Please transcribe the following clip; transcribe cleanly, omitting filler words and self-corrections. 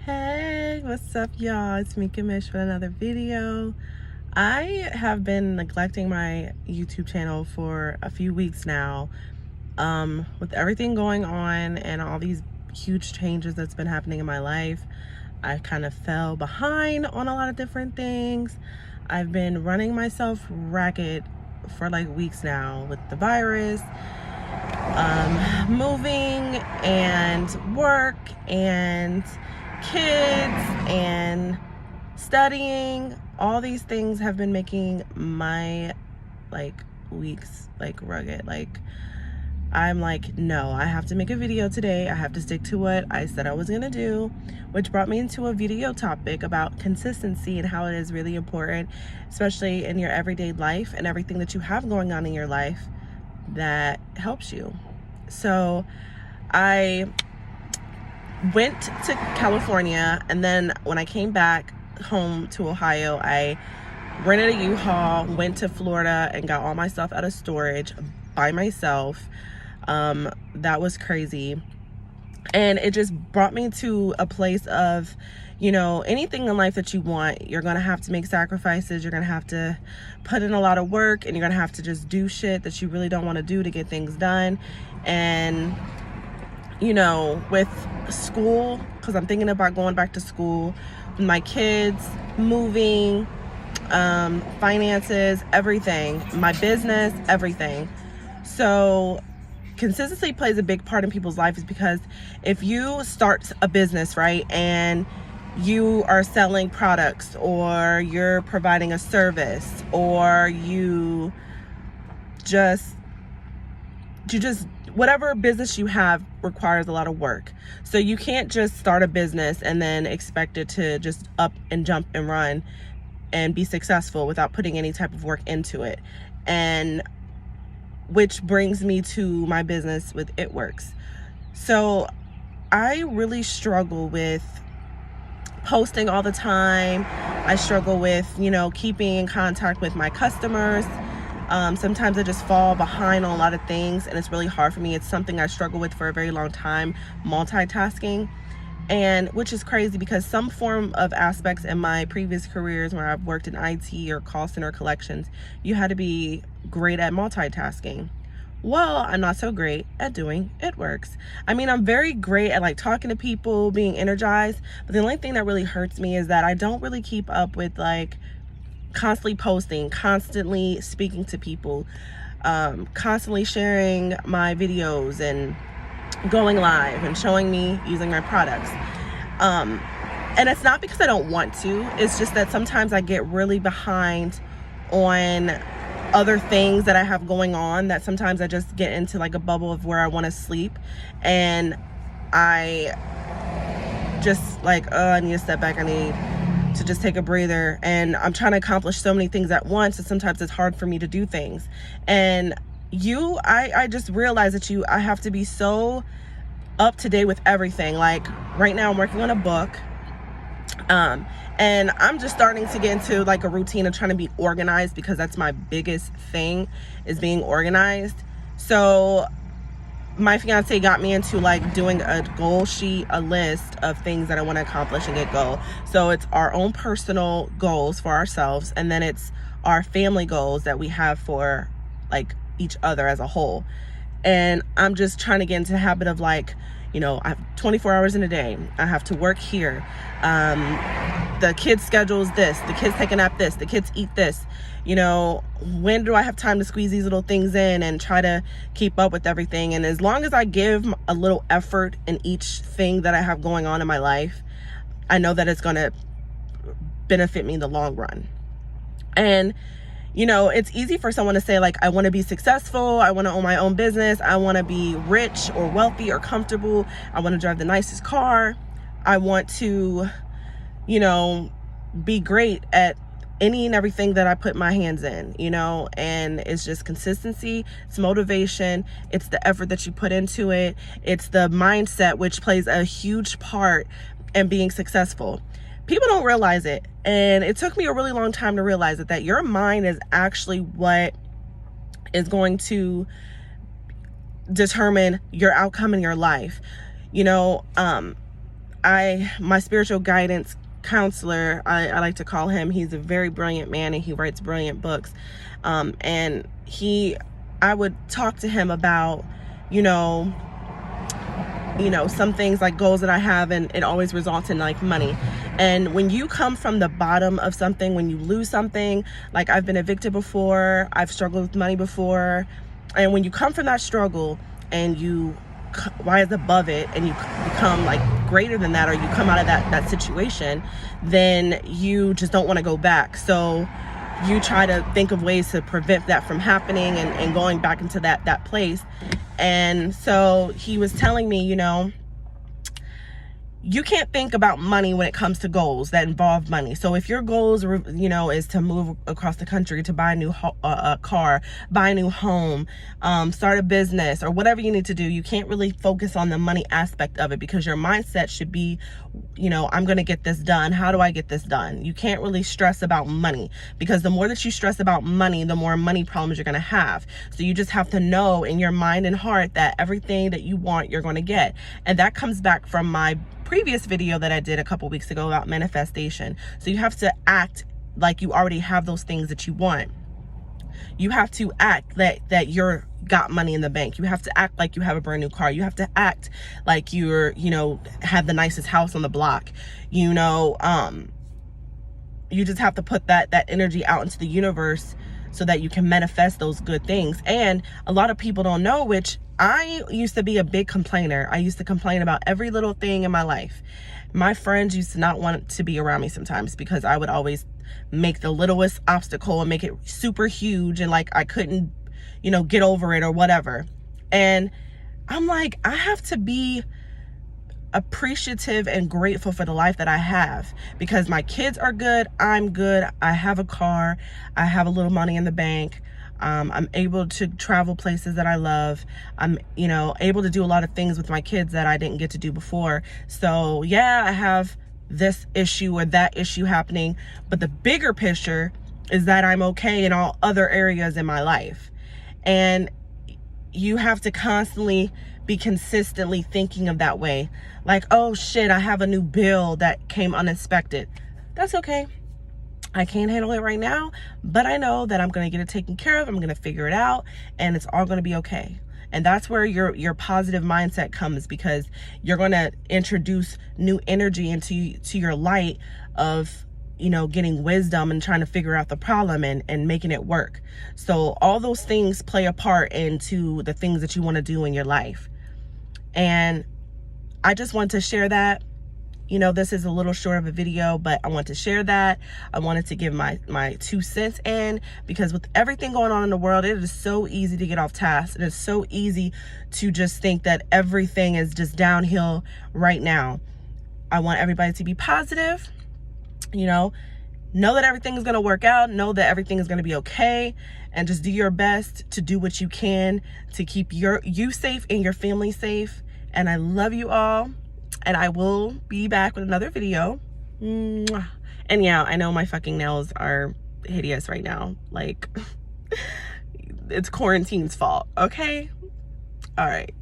Hey, what's up, y'all? It's Mika Mish with another video. I have been neglecting my YouTube channel for a few weeks now. With everything going on and all these huge changes that's been happening in my life, I kind of fell behind on a lot of different things. I've been running myself ragged for like weeks now with the virus, moving and work and kids and studying. All these things have been making my weeks rugged. I'm like, no, I have to make a video today. I have to stick to what I said I was gonna do, which brought me into a video topic about consistency and how it is really important, especially in your everyday life and everything that you have going on in your life that helps you. So I went to California, and then when I came back home to Ohio, I rented a U-Haul, went to Florida, and got all my stuff out of storage by myself. That was crazy. And it just brought me to a place of, anything in life that you want, you're gonna have to make sacrifices. You're gonna have to put in a lot of work, and you're gonna have to just do shit that you really don't want to do to get things done. And with school, because I'm thinking about going back to school, my kids, moving, finances, everything, my business, everything. So consistency plays a big part in people's lives, because if you start a business, right, and you are selling products, or you're providing a service, or you just whatever business you have requires a lot of work. So you can't just start a business and then expect it to just up and jump and run and be successful without putting any type of work into it. And which brings me to my business with It Works. So I really struggle with posting all the time. I struggle with, keeping in contact with my customers. Sometimes I just fall behind on a lot of things, and it's really hard for me. It's something I struggle with for a very long time, multitasking, and which is crazy, because some form of aspects in my previous careers where I've worked in IT or call center collections, you had to be great at multitasking. Well, I'm not so great at doing It Works. I mean, I'm very great at talking to people, being energized, but the only thing that really hurts me is that I don't really keep up with constantly posting, constantly speaking to people, constantly sharing my videos and going live and showing me using my products. And it's not because I don't want to, it's just that sometimes I get really behind on other things that I have going on, that sometimes I just get into a bubble of where I want to sleep, and I just I need to step back, I need to just take a breather, and I'm trying to accomplish so many things at once, and sometimes it's hard for me to do things. And I just realized that I have to be so up to date with everything. Right now I'm working on a book, and I'm just starting to get into a routine of trying to be organized, because that's my biggest thing, is being organized. So my fiance got me into doing a goal sheet, a list of things that I want to accomplish and get go. So it's our own personal goals for ourselves, and then it's our family goals that we have for each other as a whole. And I'm just trying to get into the habit of I have 24 hours in a day. I have to work here. The kids' schedule is this. The kids take a nap this. The kids eat this. When do I have time to squeeze these little things in and try to keep up with everything? And as long as I give a little effort in each thing that I have going on in my life, I know that it's going to benefit me in the long run. And it's easy for someone to say I want to be successful, I want to own my own business, I want to be rich or wealthy or comfortable, I want to drive the nicest car, I want to be great at any and everything that I put my hands in, and it's just consistency, it's motivation, it's the effort that you put into it, it's the mindset, which plays a huge part in being successful. People don't realize it, and it took me a really long time to realize that your mind is actually what is going to determine your outcome in your life. my spiritual guidance counselor, I like to call him, he's a very brilliant man and he writes brilliant books. And I would talk to him about, you know, some things like goals that I have, and it always results in like money. And when you come from the bottom of something, when you lose something, like I've been evicted before, I've struggled with money before, and when you come from that struggle and you rise above it and you become like greater than that, or you come out of that situation, then you just don't want to go back. So you try to think of ways to prevent that from happening and going back into that place. And so he was telling me, you know, you can't think about money when it comes to goals that involve money. So if your goals, you know, is to move across the country, to buy a new car, buy a new home, start a business, or whatever you need to do, you can't really focus on the money aspect of it, because your mindset should be, you know, I'm going to get this done. How do I get this done? You can't really stress about money, because the more that you stress about money, the more money problems you're going to have. So you just have to know in your mind and heart that everything that you want, you're going to get. And that comes back from my previous video that I did a couple weeks ago about manifestation. So you have to act like you already have those things that you want. You have to act that you're got money in the bank. You have to act like you have a brand new car. You have to act like you're, you know, have the nicest house on the block. You know, you just have to put that energy out into the universe so that you can manifest those good things. And a lot of people don't know, which I used to be a big complainer. I used to complain about every little thing in my life. My friends used to not want to be around me sometimes because I would always make the littlest obstacle and make it super huge, and like I couldn't, you know, get over it or whatever. And I'm like, I have to be appreciative and grateful for the life that I have, because my kids are good, I'm good, I have a car, I have a little money in the bank, I'm able to travel places that I love, I'm, you know, able to do a lot of things with my kids that I didn't get to do before. So yeah, I have this issue or that issue happening, but the bigger picture is that I'm okay in all other areas in my life. And you have to constantly be consistently thinking of that way. Like, oh shit, I have a new bill that came unexpected. That's okay. I can't handle it right now, but I know that I'm going to get it taken care of. I'm going to figure it out, and it's all going to be okay. And that's where your positive mindset comes, because you're going to introduce new energy into your light of, you know, getting wisdom and trying to figure out the problem and making it work. So all those things play a part into the things that you want to do in your life. And I just want to share that. You know, this is a little short of a video, but I want to share that. I wanted to give my 2 cents in, because with everything going on in the world, it is so easy to get off task. It is so easy to just think that everything is just downhill right now. I want everybody to be positive, you know that everything is going to work out, know that everything is going to be okay, and just do your best to do what you can to keep you safe and your family safe. And I love you all. And I will be back with another video. Mwah. And yeah, I know my fucking nails are hideous right now. Like, it's quarantine's fault, okay? All right.